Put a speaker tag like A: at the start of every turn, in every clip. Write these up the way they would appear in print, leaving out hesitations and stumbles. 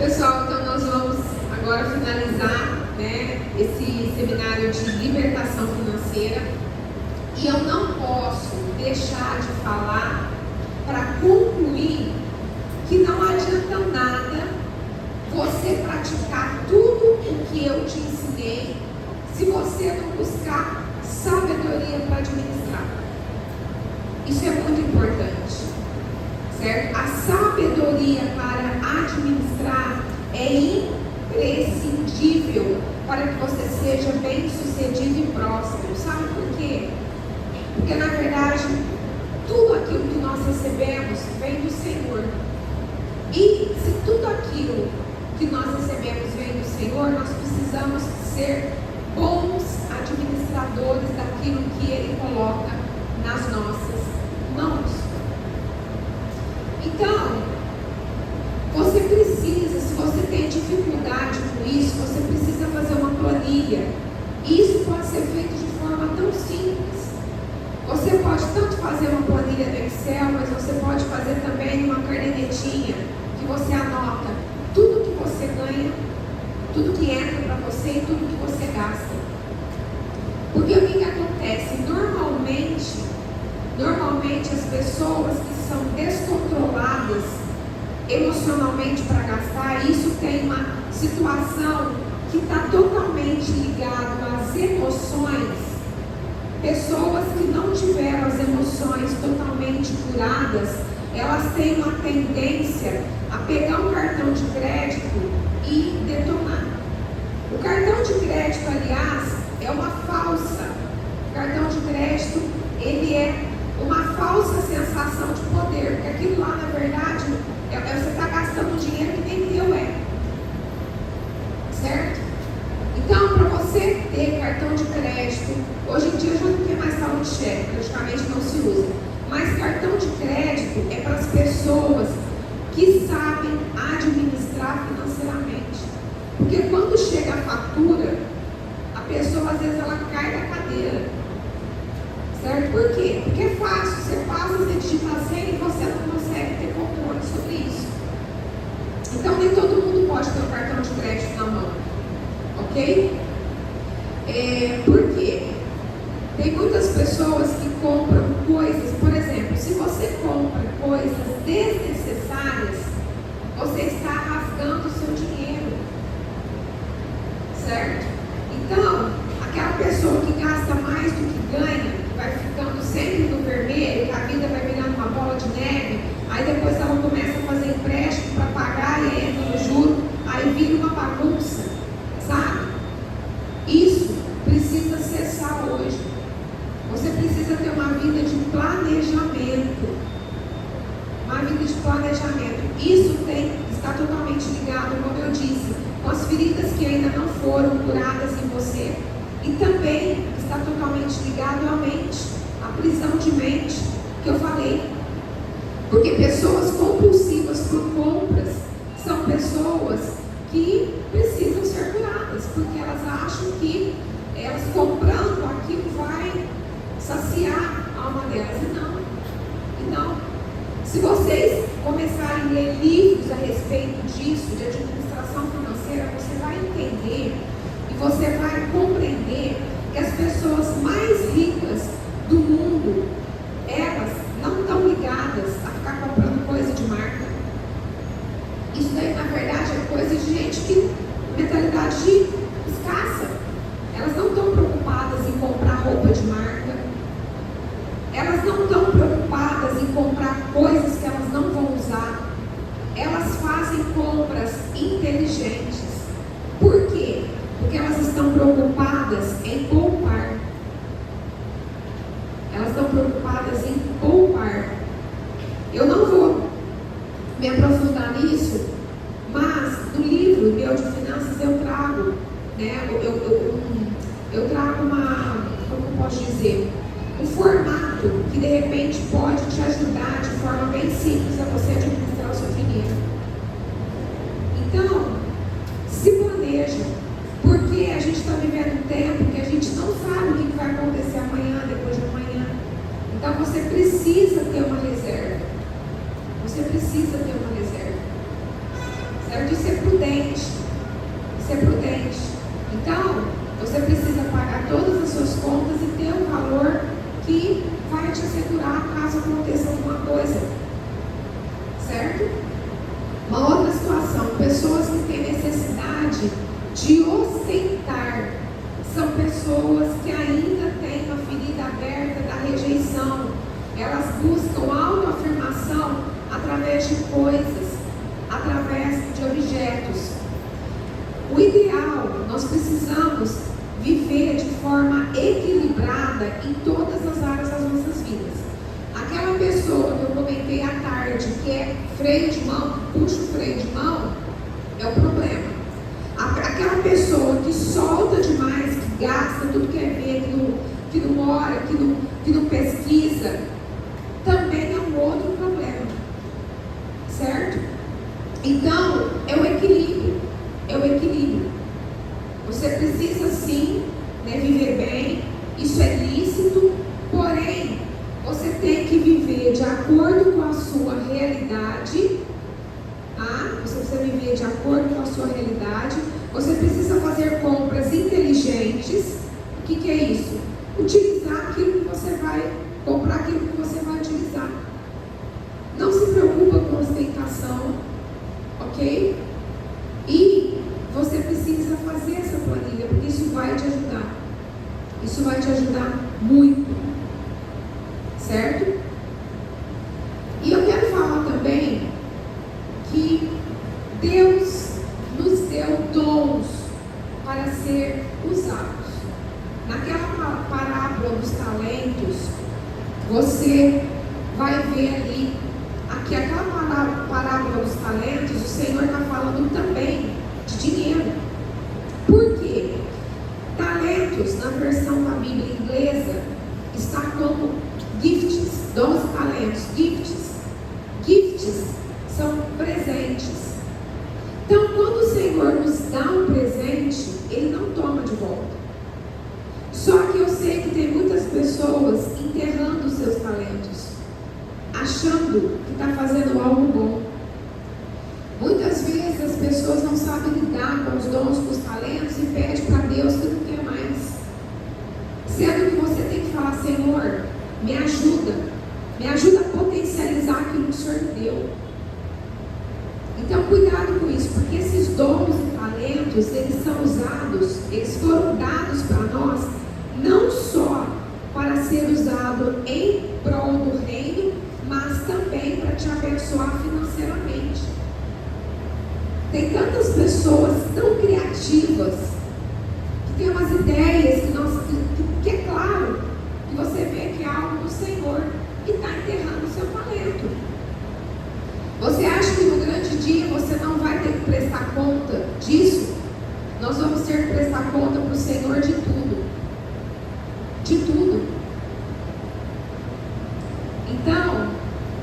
A: Pessoal, então nós vamos agora finalizar, né, esse seminário de libertação financeira. E eu não posso deixar de falar, para concluir, que não adianta nada você praticar tudo o que eu te ensinei se você não buscar sabedoria para administrar. Isso é muito importante, certo? A sabedoria para administrar é imprescindível para que você seja bem sucedido e próspero. Sabe por quê? Porque na verdade tudo aquilo que nós recebemos vem do Senhor. E se tudo aquilo que nós recebemos vem do Senhor, nós precisamos ser bons administradores daquilo que Ele coloca nas nossas mãos. Então, você precisa, se você tem dificuldade com isso, você precisa fazer uma planilha. E isso pode ser feito de forma tão simples. Você pode tanto fazer uma planilha do Excel, mas você pode fazer também uma cadernetinha que você anota tudo que você ganha, tudo que entra para você e tudo que você gasta. Porque o que acontece? Normalmente as pessoas que são descontroladas emocionalmente para gastar, isso tem uma situação que está totalmente ligada às emoções. Pessoas que não tiveram as emoções totalmente curadas, elas têm uma tendência a pegar um cartão de crédito e detonar. O cartão de crédito, aliás, é uma falsa. O cartão de crédito, ele é uma falsa sensação de poder, porque aquilo lá, na verdade, você está gastando dinheiro que nem teu é. Certo? Então, para você ter cartão de crédito, hoje em dia já não tem mais talão de cheque, praticamente não se usa. Mas cartão de crédito é para as pessoas que sabem administrar financeiramente. Porque quando chega a fatura, a pessoa às vezes ela cai da cadeira. Certo? Por quê? Porque é fácil, você passa, você digita a senha e você não consegue ter controle sobre isso. Então nem todo mundo pode ter um cartão de crédito na mão. Ok? Por quê? Tem muitas pessoas que compram coisas, por exemplo, se você compra coisas desnecessárias, você está rasgando o seu dinheiro. Certo? Então, aquela pessoa que gasta mais do que ganha, que vai ficando sempre no vermelho, que a vida vai virando uma bola de neve, aí depois ela começa a fazer empréstimo para pagar e entra no juro, aí vira uma bagunça, sabe? Isso precisa cessar hoje. Você precisa ter uma vida de planejamento. Uma vida de planejamento. Isso está totalmente ligado, como eu disse, com as feridas que ainda não foram curadas em você. E também está totalmente ligado à mente, à prisão de mente que eu falei. Porque pessoas compulsivas por compras são pessoas que precisam ser curadas, porque elas acham que elas comprando aquilo vai saciar a alma delas. E não. Se vocês começarem a ler livros a respeito disso, de administração financeira, você vai entender e você vai compreender que as pessoas mais ricas do mundo, elas não estão ligadas a ficar comprando coisa de marca. Isso daí, na verdade, é coisa de gente que mentalidade escassa. Elas não estão preocupadas em comprar roupa de marca. Elas não estão preocupadas em comprar coisas que elas não vão usar. Elas fazem compras inteligentes. Por quê? Porque elas estão preocupadas em poupar. Elas estão preocupadas em poupar. Eu não vou me aprofundar nisso, mas no livro meu de finanças eu trago, né, eu trago como eu posso dizer, um formato que de repente pode te ajudar de forma bem simples a você administrar o seu dinheiro. Então, se planeja, porque a gente está vivendo um tempo que a gente não sabe o que vai acontecer amanhã, depois de amanhã. Então você precisa ter uma reserva. Você precisa ter uma reserva. Certo? de ser prudente. Ser prudente. Então, você precisa pagar todas as suas contas e ter um valor que vai te assegurar caso aconteça alguma coisa. Certo? Uma outra situação, pessoas que têm necessidade de ostentar, são pessoas que ainda têm uma ferida aberta da rejeição. Elas buscam autoafirmação através de coisas, através de objetos. O ideal, nós precisamos viver de forma equilibrada em todas as áreas das nossas vidas. Aquela pessoa que eu comentei à tarde, que é freio de mão, que puxa o freio de mão, é o problema. Aquela pessoa que solta demais, que gasta tudo que é ver, que não ora, que não pesquisa, também é um outro problema. Certo? Então, é o equilíbrio. É o equilíbrio. Você precisa sim, né, viver bem, isso é lícito, porém, você tem que viver de acordo com a sua realidade, tá? Você precisa viver de acordo com a sua realidade, você precisa fazer compras inteligentes. O que é isso? Utilizar aquilo que você vai, comprar aquilo que você vai utilizar. Não se preocupa com ostentação, ok? E você precisa fazer essa planilha, porque isso vai te ajudar. Isso vai te ajudar muito. Certo? E eu quero falar também que Deus nos deu dons para ser usados. Naquela parábola dos talentos, você vai ver ali, aqui aquela parábola dos talentos, o Senhor está falando também de dinheiro. Por quê? Talentos, na versão da Bíblia inglesa, está como gifts, 12 talentos, gifts. Gifts são presentes. Então, quando o Senhor nos dá um presente, Ele não toma de volta. Só que eu sei que tem muitas pessoas enterrando os seus talentos, achando que está fazendo algo bom. Muitas vezes as pessoas não sabem lidar com os dons, com os talentos e pedem para Deus que não quer mais. Sendo que você tem que falar: Senhor, me ajuda a potencializar aquilo que o Senhor me deu. Então, cuidado com isso, porque esses dons e talentos, eles são usados, eles foram dados para nós, não só para ser usado em prol do reino, mas também para te abençoar financeiramente. Tem tantas pessoas tão criativas, que têm umas ideias que é claro, que você vê que é algo do Senhor, e está enterrando o seu talento. Você acha que no grande dia você não vai ter que prestar conta disso? Nós vamos ter que prestar conta para o Senhor de tudo. De tudo. Então,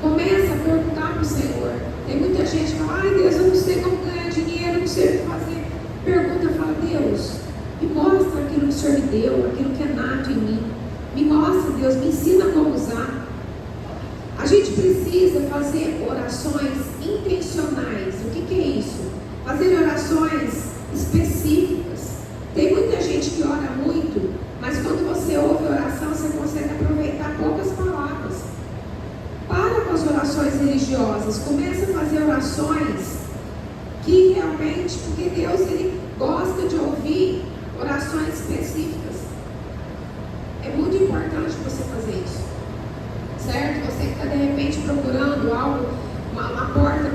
A: começa a perguntar para o Senhor. Tem muita gente que fala: ai Deus, eu não sei como ganhar dinheiro, eu não sei o que fazer. Pergunta, fala: Deus, me mostra aquilo que o Senhor me deu, aquilo que é nato em mim. Me mostra, Deus, me ensina como usar. A gente precisa fazer orações intencionais. O que é isso? Fazer orações específicas. Tem muita gente que ora muito, mas quando você ouve a oração, você consegue aproveitar poucas palavras. Para com as orações religiosas. Começa a fazer orações que realmente, porque Deus, Ele gosta de ouvir orações específicas. É muito importante você fazer isso. Certo? Você que está de repente procurando algo, uma porta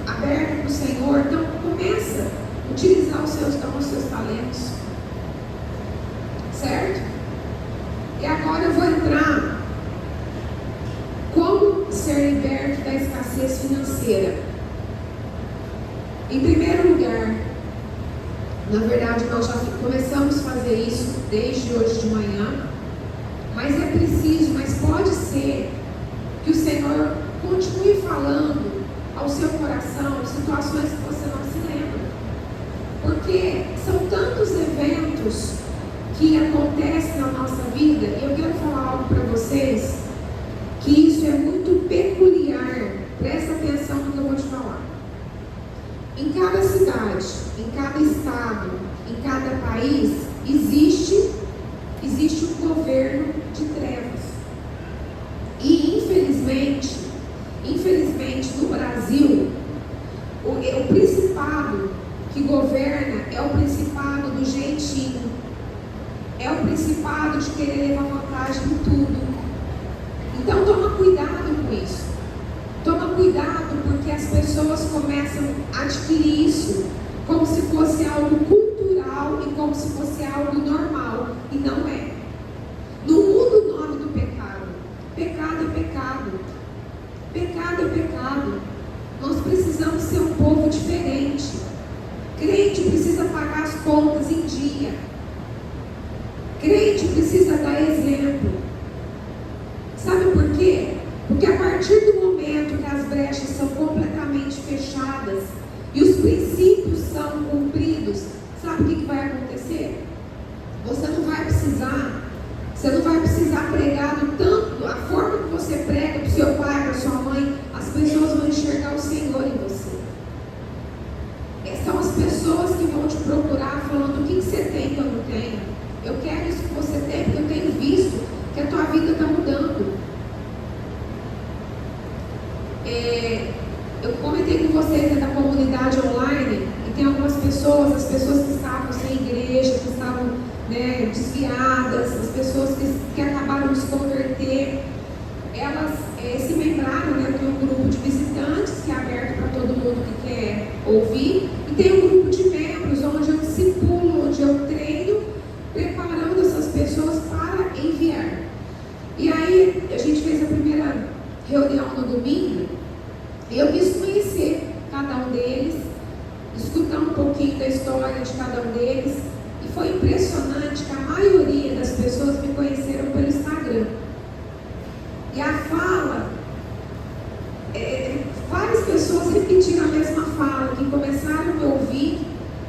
A: aberta para o Senhor, então começa a utilizar os seus dons, os seus talentos. Certo? E agora eu vou entrar como ser liberto da escassez financeira. Em primeiro lugar, na verdade nós já começamos a fazer isso desde hoje de manhã, mas é preciso, mas pode ser que o Senhor continue falando ao seu coração situações que você não se lembra, porque são tantos eventos que acontecem na nossa vida. E eu quero falar algo para vocês, que isso é muito peculiar. Presta atenção no que eu vou te falar. Em cada cidade, em cada estado, em cada país, existe um governo de trevas. E infelizmente no Brasil, o principado que governa é o principado do jeitinho, é o principado de querer levar vantagem em tudo. Então toma cuidado com isso. Toma cuidado, porque as pessoas começam a adquirir isso como se fosse algo cultural e como se fosse algo normal, e não é. No mundo o nome do pecado. Pecado é pecado. Pecado é pecado. Nós precisamos ser um povo diferente. Crente precisa pagar as contas em dia. Crente precisa dar exemplo. Sabe por quê? Porque a partir do momento que as brechas são completamente fechadas e os princípios são cumpridos, sabe o que vai acontecer? Você não vai precisar pregar no tanto, a forma que você prega para o seu pai, para sua mãe, as pessoas vão enxergar o Senhor em você. São as pessoas que vão te procurar falando: o que você tem que eu não tenho? Eu quero isso que você tem, porque eu tenho visto que a tua vida está mudando. Eu comentei com vocês da comunidade online, e tem algumas pessoas, as pessoas que estavam sem igreja, que estavam desviadas, as pessoas que acabaram de se converter, elas se membraram, tem um grupo de visitantes que é aberto para todo mundo que quer ouvir, e tem um grupo de membros onde eu discipulo, onde eu treino, preparando essas pessoas para enviar. E aí a gente fez a primeira reunião no domingo, e eu quis conhecer cada um deles, escutar um pouquinho da história de cada um deles, e foi impressionante que a maioria das pessoas me conheceram pelo Instagram. E a fala, várias pessoas repetiram a mesma fala, que começaram a me ouvir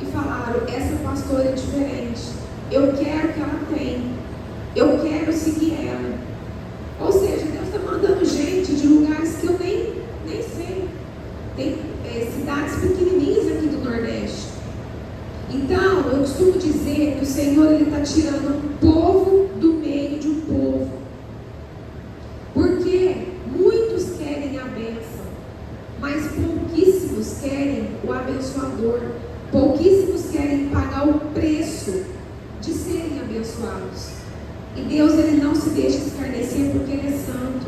A: e falaram: essa pastora é diferente, eu quero que ela tenha, eu quero seguir ela. Ou seja, Deus está mandando gente de lugares que eu nem sei. Tem cidades pequenininhas aqui do Nordeste. Então, eu costumo dizer que o Senhor está tirando um povo do meio de um povo. Porque muitos querem a bênção, mas pouquíssimos querem o abençoador. Pouquíssimos querem pagar o preço de serem abençoados. E Deus, Ele não se deixa escarnecer, porque Ele é santo.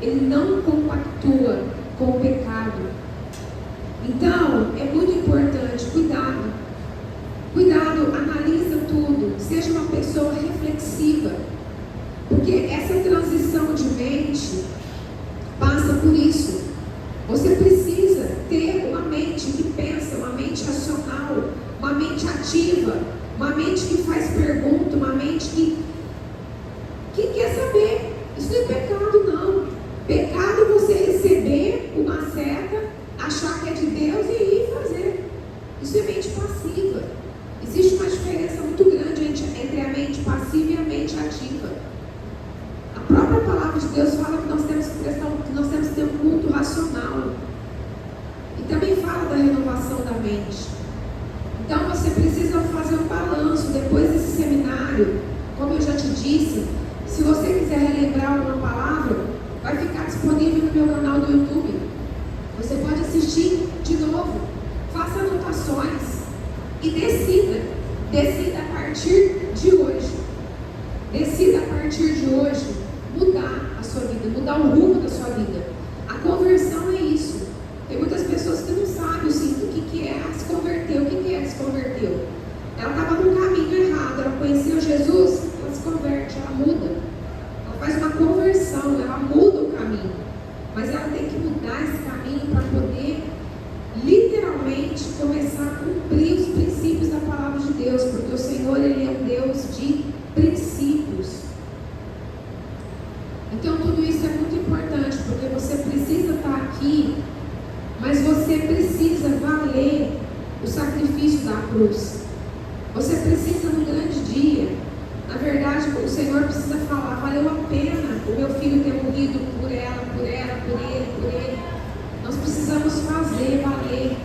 A: Ele não compactua com o pecado. Então, é muito importante, cuidado. Cuidado, analisa tudo. Seja uma pessoa reflexiva. Porque essa transição de mente passa por isso. Você precisa ter uma mente que pensa, uma mente racional, uma mente ativa, uma mente que faz pergunta, uma mente que quer saber. Isso não é pecado, não. Pecado é você receber uma seta, achar que é de Deus e ir fazer. Isso é mente passiva. Existe uma diferença muito grande entre a mente passiva e a mente ativa. A própria palavra de Deus fala que nós temos que ter um culto racional. E também fala da renovação da mente. Então você precisa fazer um balanço depois desse seminário. Como eu já te disse, se você quiser relembrar alguma palavra, vai ficar disponível no meu canal do YouTube. Você pode assistir de novo. Faça anotações e decida a partir de hoje. Decida a partir de hoje mudar a sua vida, mudar o rumo da sua vida. A conversão é isso. Tem muitas pessoas que não sabem o que é se converter. O que é se converteu? Ela estava no caminho errado, ela conheceu Jesus, ela se converte, ela muda. Ela faz uma conversão, ela muda o caminho. Mas ela tem que mudar esse caminho para poder literalmente começar a cumprir os princípios da palavra de Deus, porque o Senhor, Ele é um Deus de princípios. Então tudo isso é muito importante, porque você precisa estar aqui, mas você precisa valer o sacrifício da cruz. Você precisa, no grande dia, na verdade, o Senhor precisa falar: valeu a pena o meu filho ter morrido por ela, por ele. Nós precisamos fazer valer.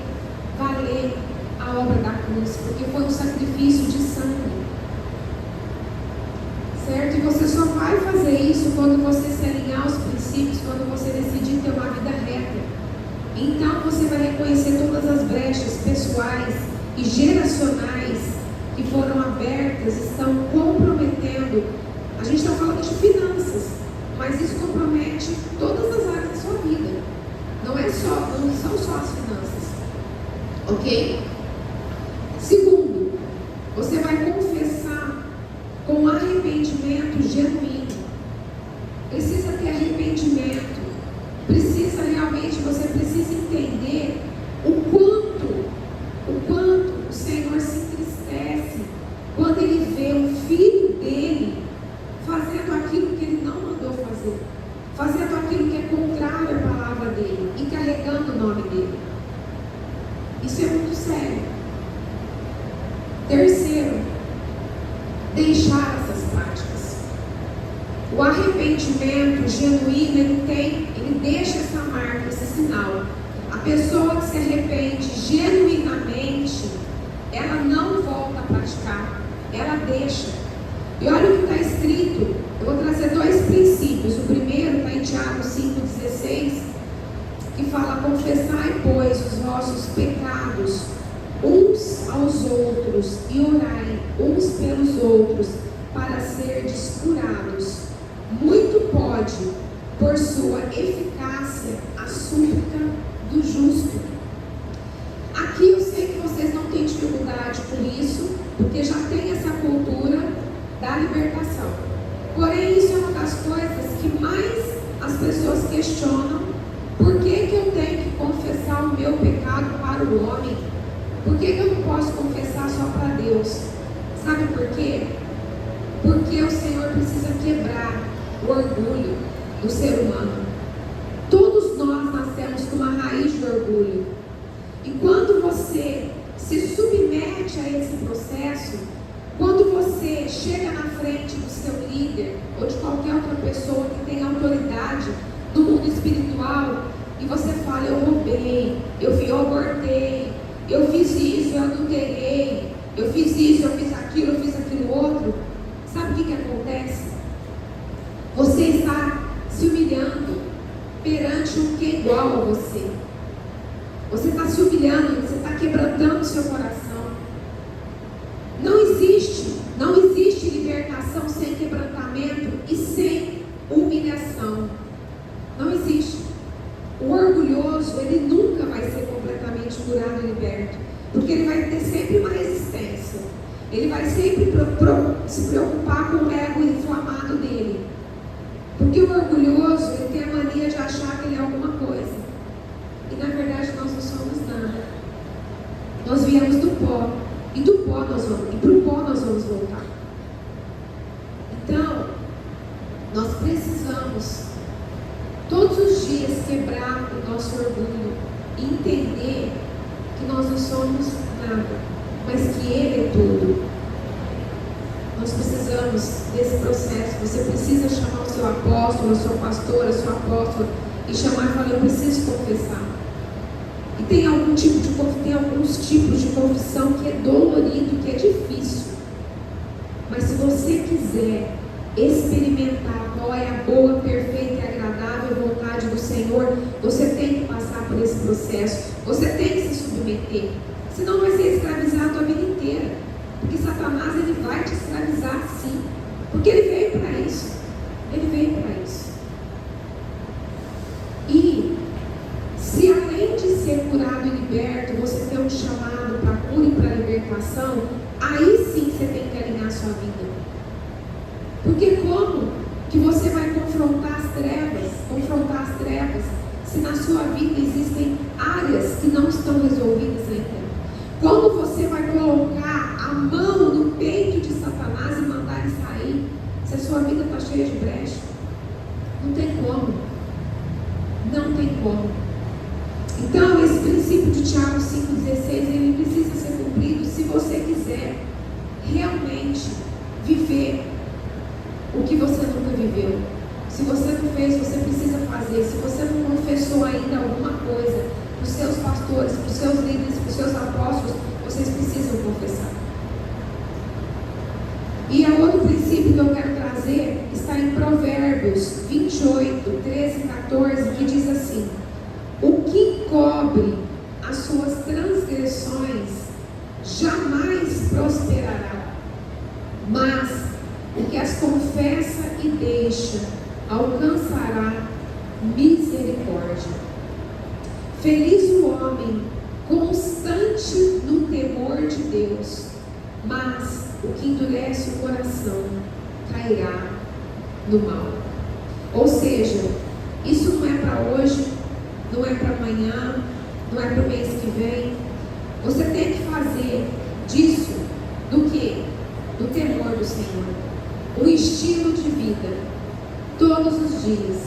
A: fazer isso quando você se alinhar aos princípios, quando você decidir ter uma vida reta. Então você vai reconhecer todas as brechas pessoais e geracionais que foram abertas, estão comprometendo. A gente está falando de finanças, mas isso compromete todas as áreas da sua vida. Não são só as finanças. Ok? Segundo, você vai confessar com arrependimento genuíno. Precisa ter arrependimento. Você precisa entender o quanto o Senhor se entristece quando Ele vê o filho dele fazendo aquilo que Ele não mandou fazer, fazendo aquilo que é contrário à palavra dele e carregando o nome dele. Isso é muito sério. Terceiro, deixar essas práticas. O arrependimento genuíno, ele deixa essa marca, esse sinal. A pessoa que se arrepende genuinamente, ela não volta a praticar, ela deixa. E olha o que está escrito. Eu vou trazer dois princípios. O primeiro está em Tiago 5,16, que fala: confessai, pois, os vossos pecados uns aos outros e orai uns pelos outros para serdes curados. Muito pode, por sua eficácia, a súplica do justo. Aqui eu sei que vocês não têm dificuldade com isso, porque já tem essa cultura da libertação. Porém, isso é uma das coisas que mais as pessoas questionam. Por que eu tenho que confessar o meu pecado para o homem? Por que eu não posso confessar só para Deus? Sabe por quê? Porque o Senhor precisa quebrar o orgulho do ser humano. Todos nós nascemos com uma raiz de orgulho. E quando você se submete a esse processo, quando você chega na frente do seu líder ou de qualquer outra pessoa que tem autoridade no mundo espiritual, e você fala: eu roubei, eu abortei, eu fiz isso, eu adulterei, eu fiz isso, eu fiz aquilo outro. Sabe o que acontece? Você está se humilhando perante um que é igual a você. Você está se humilhando, você está quebrantando o seu coração. Não existe libertação sem quebrantamento e sem humilhação. Não existe. O orgulhoso, ele nunca vai ser completamente curado e liberto, porque ele vai ter sempre uma resistência. Ele vai sempre se preocupar com o ego inflamado dele. Porque o orgulhoso, ele tem a mania de achar que ele é alguma coisa. E na verdade nós não somos nada. Nós viemos do pó. E do pó e para o pó nós vamos voltar. Então, nós precisamos todos os dias quebrar o nosso orgulho e entender que nós não somos nada, mas que Ele é tudo. Nós precisamos desse processo. Você precisa chamar o seu apóstolo, a sua pastora, a sua apóstola e chamar e falar: eu preciso confessar. E tem alguns tipos de confissão que é dolorido, que é difícil. Mas se você quiser experimentar qual é a boa, perfeita e agradável vontade do Senhor, você tem que passar por esse processo. Você tem que se submeter. Senão vai ser escravizado a tua vida inteira. Porque Satanás, ele vai te escravizar sim. Porque ele veio para isso. Ele veio para isso. E se além de ser curado e liberto, você tem um chamado para cura e para libertação, aí sim você tem que alinhar a sua vida. Porque como que você vai confrontar as trevas, se na sua vida existem áreas que não estão resolvidas ainda? Como você vai colocar a mão no peito de Satanás e mandar ele sair, se a sua vida está cheia de brecha? Não tem como. Não tem como. Então, esse princípio de Tiago 5,16, ele precisa ser cumprido se você quiser realmente viver o que você nunca viveu. Se você não fez, você precisa fazer. Se você não confessou ainda alguma coisa para os seus pastores, para os seus líderes, para os seus apóstolos, vocês precisam confessar. E é outro princípio que eu quero trazer está em Provérbios 28, 13 e 14, que diz assim: o que encobre as suas transgressões jamais prosperará, mas o que as confessa e deixa alcançará misericórdia. Feliz o homem constante no temor de Deus, mas o que endurece o coração cairá no mal. Ou seja, isso não é para hoje, não é para amanhã, não é para o mês que vem. Você tem que fazer disso, do que? Do temor do Senhor, um estilo de vida, todos os dias,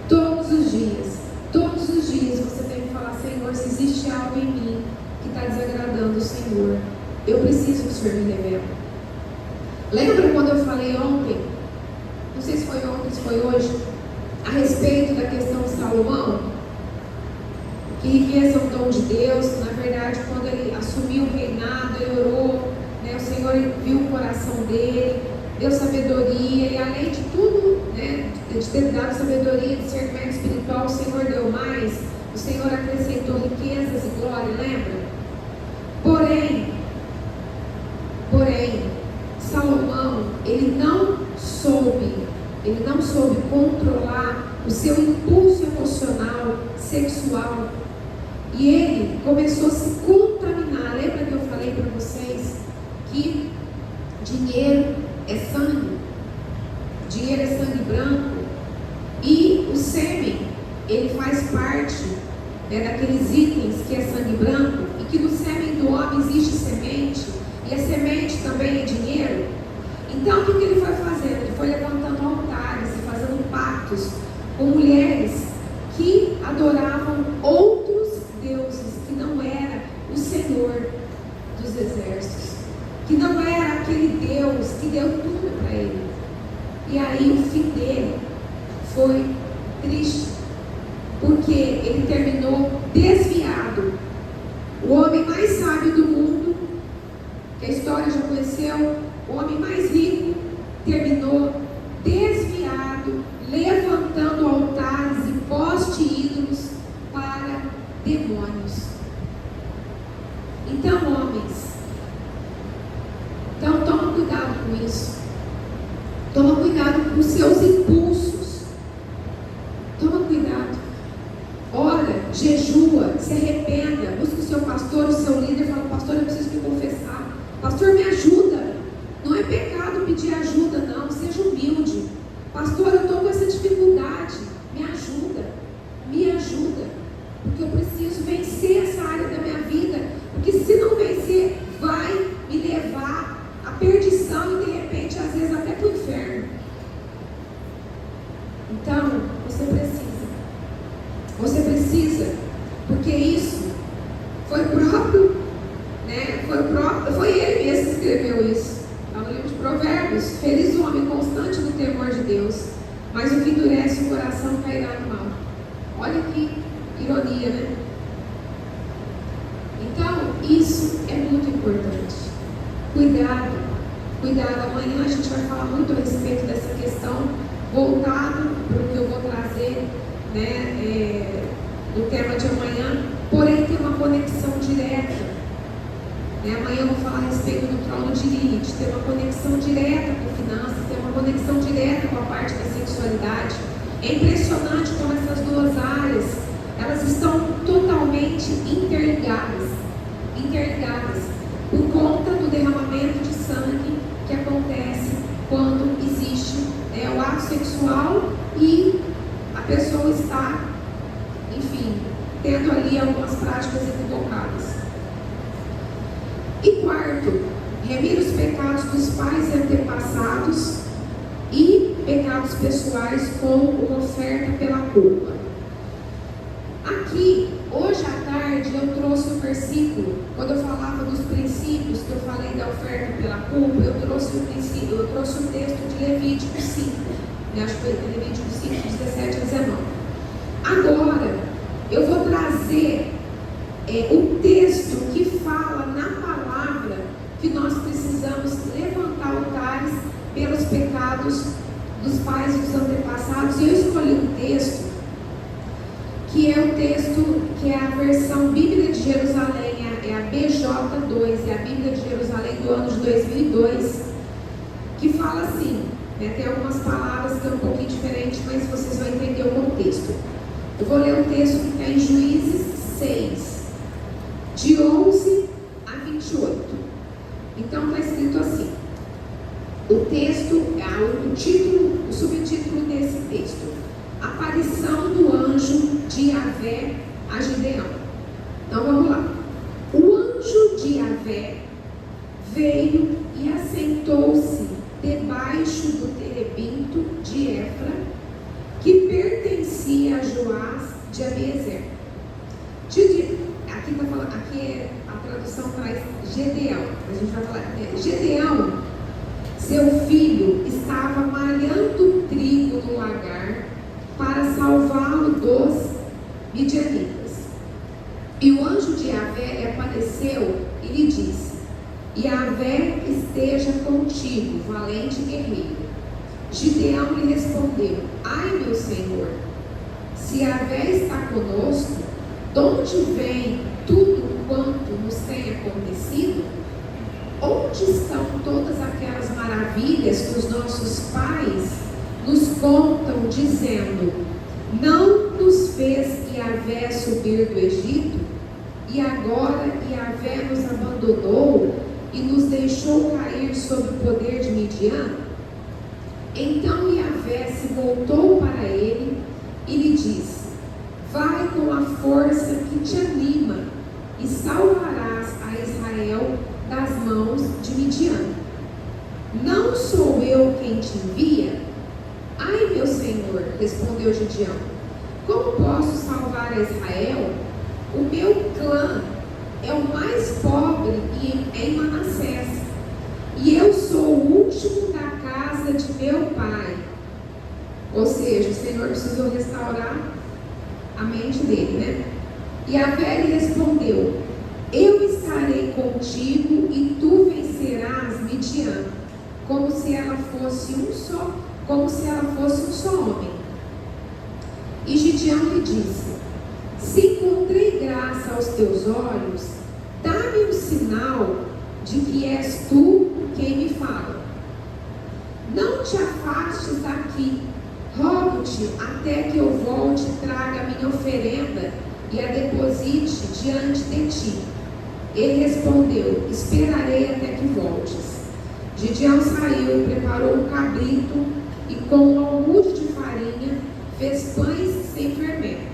A: todos os dias, todos os dias você tem que falar: Senhor, se existe algo em mim que está desagradando o Senhor, eu preciso que o Senhor me revele. Lembra quando eu falei ontem, não sei se foi ontem, se foi hoje, a respeito da questão de Salomão? Que riqueza é um dom de Deus. Na verdade, quando ele assumiu o reinado, ele orou, né, o Senhor viu o coração dele, deu sabedoria, e além de tudo, né, de ter dado sabedoria, de ser médico espiritual, o Senhor deu mais. O Senhor acrescentou riquezas e glória, lembra? Porém, Salomão, ele não soube controlar o seu impulso emocional, sexual, e ele começou a se contaminar. Lembra que eu falei para vocês que dinheiro é sangue? Dinheiro é sangue branco, e o sêmen, ele faz parte, né, daqueles itens que é sangue branco, e que no sêmen do homem existe semente, e a semente também é dinheiro. Então o que ele foi fazendo? Ele foi levantando altares e fazendo pactos com mulheres que adoravam outros deuses, que não era o Senhor dos exércitos, que não era aquele Deus que deu tudo para ele. E aí o fim dele foi triste, porque ele terminou desviado. O homem mais sábio do mundo, que a história já conheceu, o homem mais rico, terminou desviado, levantando altares e poste ídolos para demônios. Então, homens, toma cuidado com isso. Toma cuidado com os seus impulsos. Toma cuidado. Ora, jejua, se arrependa, busca o seu pastor, o seu líder, fala: pastor, eu preciso me confessar. Pastor, me ajuda. Não é pecado pedir ajuda, não. Seja humilde. Pastor, eu estou com essa dificuldade. Me ajuda. Me ajuda. Porque eu preciso vencer essa área da minha vida. Porque se não vencer, vai me levar à perdição e de repente, às vezes, até para o inferno. Então, você precisa, porque isso foi próprio, né? Foi ele mesmo que escreveu isso. Está no livro de Provérbios: feliz o homem constante no temor de Deus, mas o que endurece o coração cairá no mal. Olha que ironia, né? Então, isso é muito importante. Cuidado. Amanhã a gente vai falar muito a respeito dessa questão, voltado para o que eu vou trazer, né, no tema de amanhã, porém tem uma conexão direta. Né? Amanhã eu vou falar a respeito do trono de Lilith, tem uma conexão direta com finanças, tem uma conexão direta com a parte da sexualidade. É impressionante como essas duas áreas, elas estão totalmente interligadas, por conta do derramamento de sangue que acontece quando existe, o ato sexual e a pessoa está, enfim, tendo ali algumas práticas equivocadas. E quarto, remir os pecados dos pais e antepassados e pecados pessoais com uma oferta pela culpa. Aqui, hoje à tarde, eu trouxe o versículo, quando eu falava dos princípios, que eu falei da oferta pela culpa, eu trouxe o texto de Levítico 5, né? Acho que foi Levítico 5, 17 a 19. Agora, eu vou trazer o texto que fala na palavra que nós precisamos levantar altares pelos pecados dos pais e dos antepassados. Eu escolhi um texto que é o texto que é a versão Bíblia de Jerusalém, é a BJ2, é a Bíblia de Jerusalém do ano de 2002, que fala assim, né, tem algumas palavras que é um pouquinho diferente, mas vocês vão entender o contexto. Eu vou ler um texto que está em Juízes 6, de 11 a 28. Então está escrito assim, o texto, o subtítulo desse texto: Aparição do anjo de Yahvé a Gideão. Então vamos lá. O anjo de Yahvé veio e assentou-se debaixo do terebinto de Efra, que pertencia a Joás de Abiezer. Aqui está falando, aqui a tradução traz Gedeão. A gente vai falar Gedeão, seu filho, estava malhando trigo no lagar para salvá-lo dos midianitas. E o anjo de Yahvé lhe apareceu e lhe disse: Yahvé esteja contigo, valente guerreiro. Gideão lhe respondeu: Ai, meu senhor, se Yahvé está conosco, de onde vem tudo quanto nos tem acontecido? Onde estão todas aquelas maravilhas que os nossos pais nos contam, dizendo: não nos fez Yahvé subir do Egito? E agora Yahvé nos abandonou e nos deixou cair sob o poder de Midian? Então Yahvé se voltou para ele e lhe disse: vai com a força que te anima e salvarás a Israel das mãos de Midian. Não sou eu quem te envia? Ai, meu senhor, respondeu Gideão, como posso salvar a Israel? O meu clã é o mais pobre em Manassés, e eu sou o último da casa de meu pai. Ou seja, o Senhor precisou restaurar a mente dele, né? E Yahvé lhe respondeu: eu estarei contigo e tu vencerás Midian, como se ela fosse um só homem. E Gideão lhe disse: se encontrei graça aos teus olhos, dá-me um sinal de que és tu quem me fala. Não te afastes daqui, rogo-te até que eu volte e traga a minha oferenda e a deposite diante de ti. Ele respondeu: esperarei até que voltes. Gideão saiu, preparou um cabrito e com um almude de farinha fez pães sem fermento.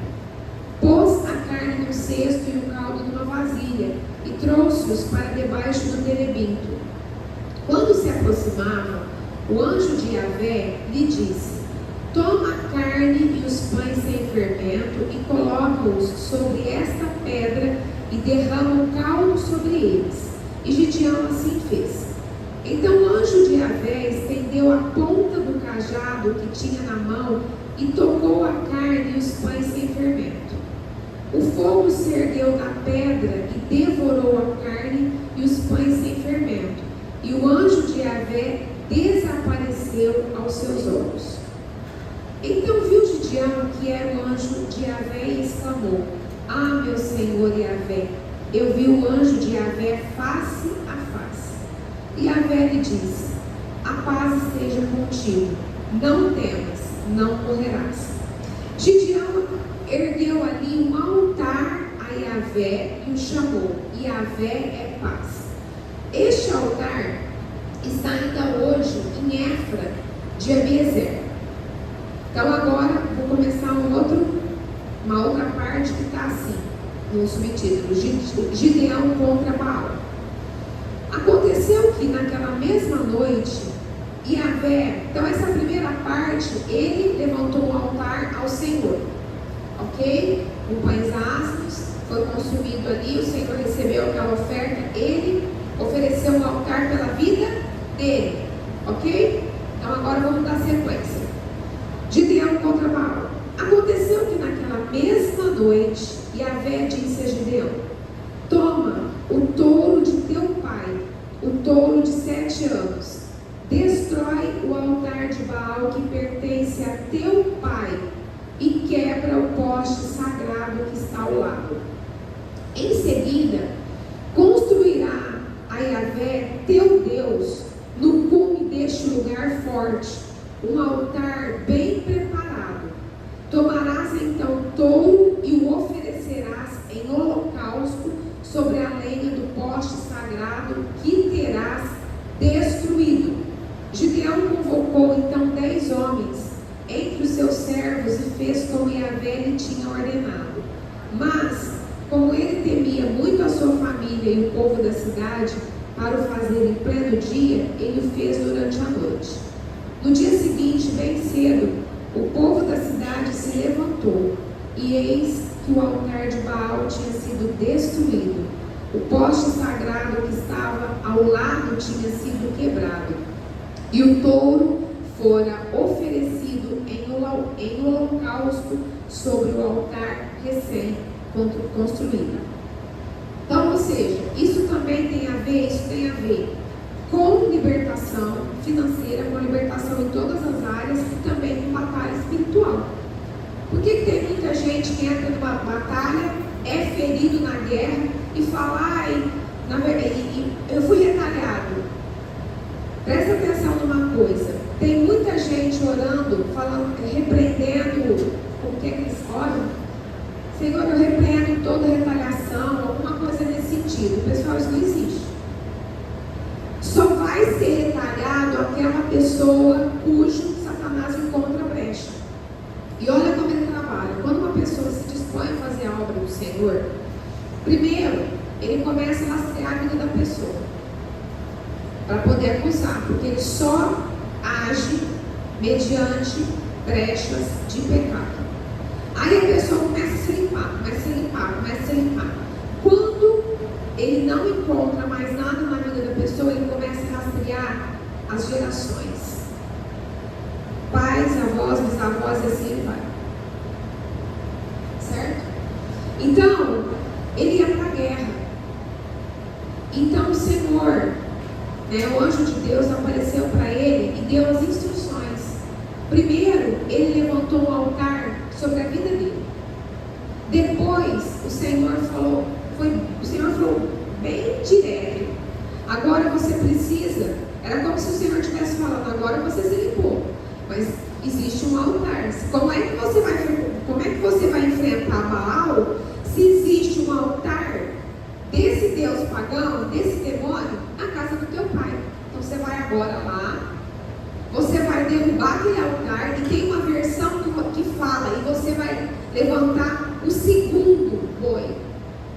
A: Pôs a carne num cesto e o caldo numa vasilha e trouxe-os para debaixo do terebinto. Quando se aproximavam, o anjo de Yahvé lhe disse: toma a carne e os pães sem fermento e coloca-os sobre esta pedra e derrama o caldo sobre eles. E Gideão assim fez. Então o anjo de Yahvé estendeu a ponta do cajado que tinha na mão e tocou a carne e os pães sem fermento. O fogo se ergueu na pedra e devorou a carne e os pães sem fermento. E o anjo de Yahvé desapareceu aos seus olhos. Então viu Gideão que era o anjo de Yahvé e exclamou: ah, meu senhor Yahvé, eu vi o anjo de Yahvé face a face. E Yahvé lhe disse: a paz esteja contigo, não temas, não morrerás. Gideão ergueu ali um altar a Yahvé e o chamou: Yahvé é paz. Este altar está ainda hoje em Efra de Abiezer. Então agora vou começar uma outra parte que está assim, no subtítulo: Gideão contra Baal. Aconteceu que naquela mesma noite, Yahvé, então essa primeira parte, ele levantou um altar ao Senhor, ok? Com pães asmos, foi consumido ali, o Senhor recebeu aquela oferta, ele ofereceu um altar pela vida dele, ok? Então agora vamos dar sequência. Gideão contra Baal. Aconteceu que naquela mesma noite, Yahvé disse a Gideão: toma o touro de teu pai, o touro de 7 anos, destrói o altar de Baal que pertence a teu pai e quebra o poste sagrado que está ao lado. Em seguida, construirá a Yahvé, teu Deus, no cume deste lugar forte, um altar bem preparado. Tomarás então touro e o oferecerás em holocausto sobre a lenha do poste sagrado que terás destruído. Gideão convocou então 10 homens entre os seus servos e fez como Yahvé lhe tinha ordenado. Mas, como ele temia muito a sua família e o povo da cidade, para o fazer em pleno dia, ele o fez durante a noite. No dia seguinte, bem cedo, o povo da cidade se levantou, e eis que o altar de Baal tinha sido destruído. O poste sagrado que estava ao lado tinha sido quebrado, e o touro fora oferecido em holocausto sobre o altar recém-construído. Então, ou seja, isso tem a ver com libertação financeira, com libertação em todas as áreas e também com batalha espiritual. Por que tem muita gente que entra numa batalha, é ferido na guerra e fala, eu fui retalhado? Presta atenção numa coisa, tem muita gente orando, falando, repreendendo, o que eles oram? Senhor, eu repreendo toda retaliação, alguma coisa nesse sentido. Pessoal, isso não existe. Só vai ser retalhado aquela pessoa cujo Satanás encontra brecha. E olha como ele trabalha. Quando uma pessoa se dispõe a fazer a obra do Senhor, primeiro, ele começa a rastrear a vida da pessoa, para poder acusar, porque ele só age mediante brechas de pecado. Aí a pessoa começa a se limpar. Quando ele não encontra mais nada na vida da pessoa, ele começa a rastrear as gerações. Pais, avós, bisavós, e assim ele vai. Certo? Então, ele ia para a guerra. Então o Senhor, o anjo de Deus apareceu para ele e deu as instruções. Primeiro, ele levantou um altar sobre a vida dele. Depois, o Senhor falou bem direto. Agora você precisa. Era como se o Senhor estivesse falando, agora você se limpou. Mas existe um altar. Como é que você vai enfrentar Baal se existe um altar desse Deus pagão, desse demônio, na casa do teu pai? Então você vai agora lá, você vai derrubar aquele altar, e tem uma versão que fala, e você vai levantar o segundo boi.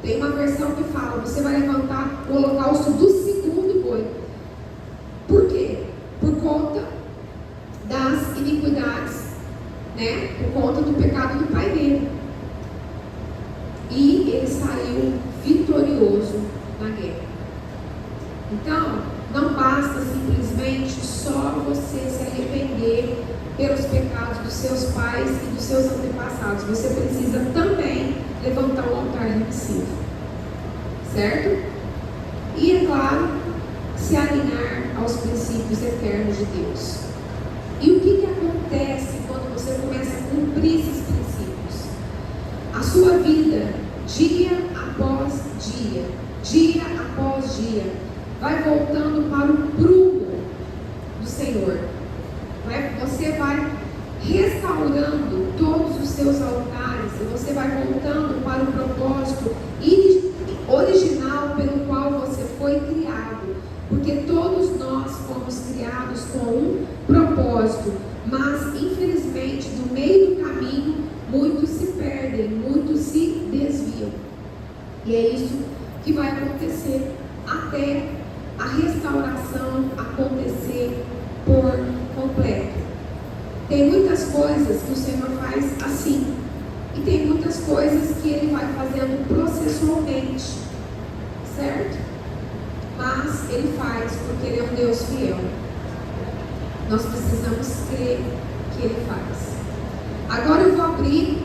A: Tem uma versão que fala, você vai levantar o holocausto do segundo boi. Por quê? Por conta das iniquidades, por conta do pecado do pai dele. E ele saiu vitorioso na guerra. Então, não basta simplesmente só você se arrepender pelos pecados dos seus pais e dos seus antepassados. Você precisa também levantar um altar remissivo. Certo? E, é claro, se alinhar aos princípios eternos de Deus. E o que acontece quando você começa a cumprir esses princípios? A sua vida, dia após dia, vai voltando para o prumo do Senhor. Você vai restaurando todos os seus altares e você vai voltando para o propósito original pelo qual você foi criado. Porque todos nós fomos criados com um propósito, mas infelizmente no meio do caminho muitos se perdem, muitos se desviam. E é isso que vai acontecer até a restauração acontecer por completo. Tem muitas coisas que o Senhor faz assim, e tem muitas coisas que Ele vai fazendo processualmente, certo? Mas Ele faz porque Ele é um Deus fiel. Nós precisamos crer que Ele faz. Agora eu vou abrir